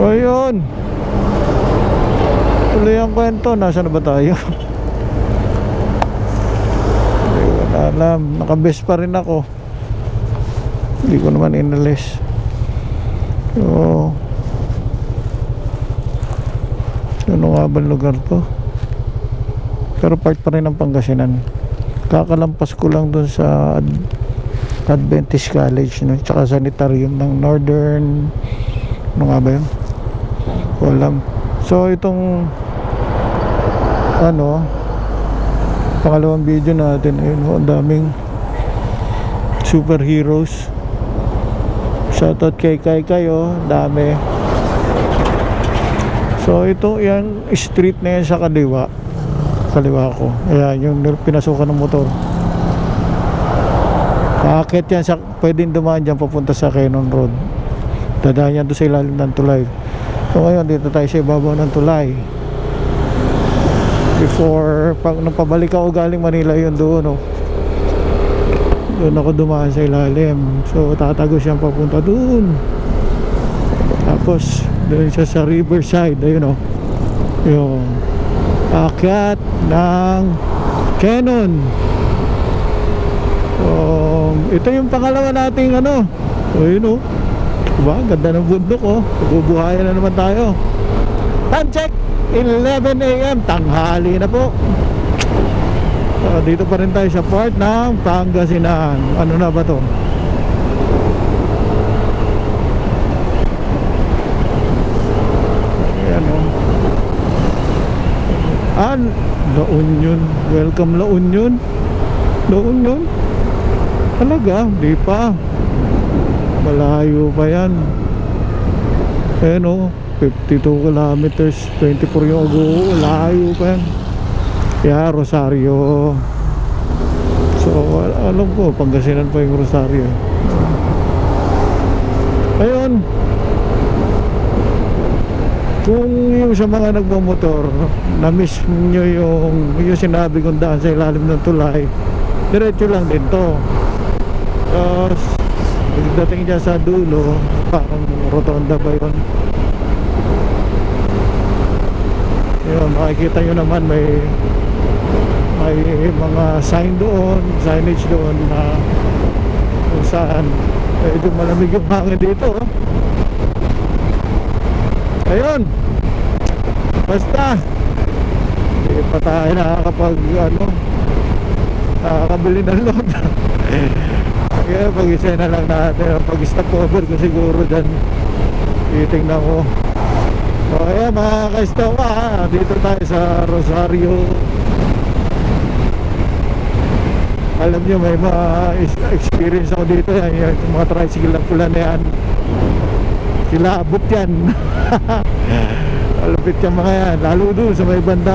So yun, tuloy ang kwento. Nasaan na ba tayo? Hindi ko na alam. Nakabest pa rin ako. Hindi ko naman inalis. So ano nga ba lugar to? Pero part pa rin ng Pangasinan. Kakalampas ko lang dun sa Adventist College, no? Tsaka sanitarium ng Northern, ano nga ba yun? Walang. So itong ano, pangalawang video natin, ayun, ang daming superheroes. Shoutout kay kayo, dami. So ito, yan street na yan sa kaliwa ko. Ayan, yung pinasukan ng motor. Paakit yan sa, pwedeng dumaan dyan papunta sa Cannon Road. Dadaan yan doon sa ilalim ng tulay. So ngayon dito tayo sa ibabaw ng tulay. Before nung pabalik ako galing Manila, yun doon, oh. Doon ako dumaan sa ilalim. So tatagos yan papunta doon. Tapos doon siya sa Riverside. Ayun, oh. Yung akyat ng Cannon. Ito yung pangalawa nating ano. So yun, oh. Diba? Ganda ng bundok, oh. Bubuhayan na naman tayo. Time check 11 AM, tanghali na po. So, dito pa rin tayo sa part ng Pangasinan. Ano na ba to? Ayan, oh. La Union. Welcome La Union. La Union? Talaga? Di pa. Malayo pa yan. Ayan, oh. 52 kilometers, 24 yung ago. Layo pa yan. Kaya Rosario. So alam ko Pangasinan pa yung Rosario. Ayun, kung yung sa mga nagmamotor na-miss nyo yung sinabi kong daan sa ilalim ng tulay, diretso lang din to. Tapos pagdating dyan sa dulo, parang rotonda ba yun? Yun, makikita nyo naman may mga signage doon na kung saan medyo malamig yung hangin dito, oh. Ayun, basta hindi pa tayo nakakabili ng load. Kaya pag-isa na lang natin, pag-stop over ko siguro dyan, titingnan ko. So ayan mga ka-stowa, dito tayo sa Rosario. Alam nyo, may mga experience ako dito. Yung mga tricycle na pula na yan, sila abot yan. Malupit yung mga yan. Lalo doon sa may banda,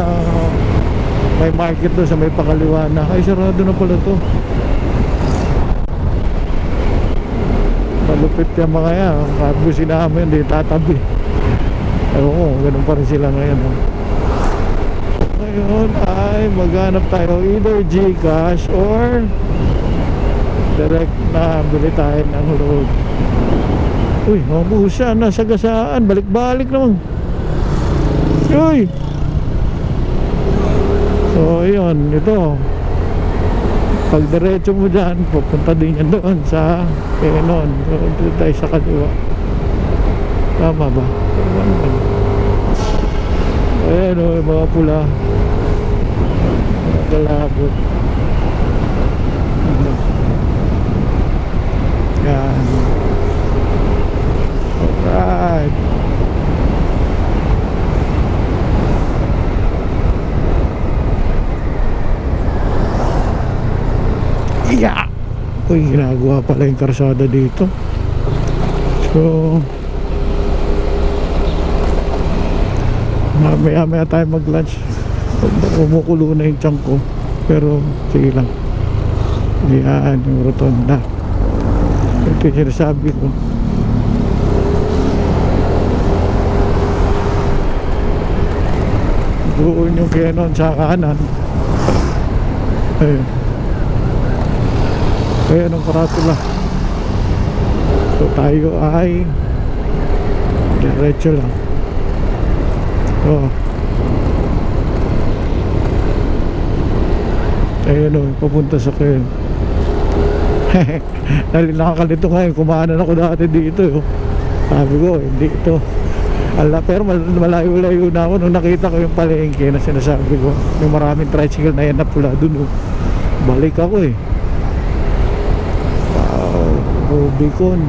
may market doon sa may pakaliwa na. Ay, sarado na pala to. Malupit yung mga yan. Kabusin namin, hindi tatabi. Oo, ganun pa rin sila ngayon, oh. Ngayon ay maghanap tayo either GCash or direct na bili tayo ng load. Uy, mabuhusan na, sagasaan, balik-balik naman. Uy! So yun, ito, pag diretso mo dyan, pupunta din yan doon sa Cannon. So dito tayo sa kaliwa. Tama ba? Ayan, o, yung mga pula, mga kalabot. Yan. Alright. Yeah. Uy, ginagawa pala yung karsada dito. So maya tayo mag lunch. Kumukulo na yung tiyan ko, pero sige lang. Yan yung rotonda. Ito yung sinasabi ko. Doon yung Cannon sa kanan. Ayun. Ayan ang karatula. So tayo ay Diretso lang. Oh. Ayun o, papunta sa Kern. Nakakalito ngayon, kumanan ako dati dito. Sabi ko, hindi ito. Pero malayo-layo na ako nung nakita ko yung palengke na sinasabi ko. Yung maraming tricycle na yan na pula dun. Balik ako eh. Wow, Rubicon.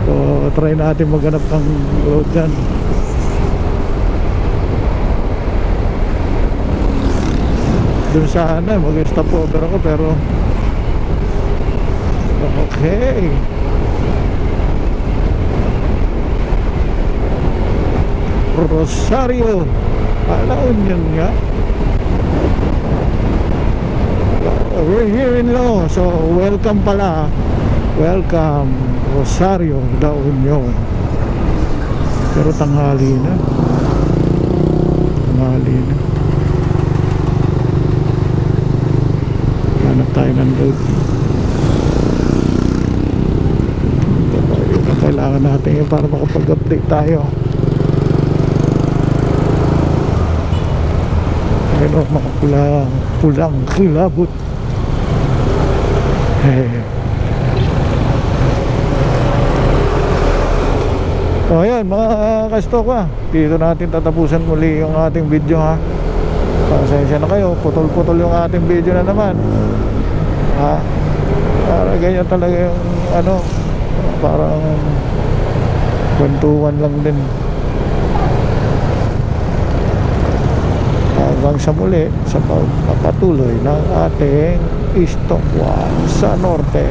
So, try natin maghanap ng road dyan. Doon sana mag-stop over ako pero okay. Rosario, alaon yun nga. We're here in Lo, so welcome pala. Welcome Rosario, La Union. Pero tanghali na. Tanghali na. Hanap tayo ng road. Kailangan natin yun para makapag-update tayo. Ayun o, mga pulang kilabot. So ayan mga ka-stock, dito natin tatapusan muli yung ating video ha. Pasensya na kayo, putol-putol yung ating video na naman ha. Para ganyan talaga yung ano, parang kwentuhan lang din. Hanggang sa muli sa pagpapatuloy ng ating Stock 1 sa Norte.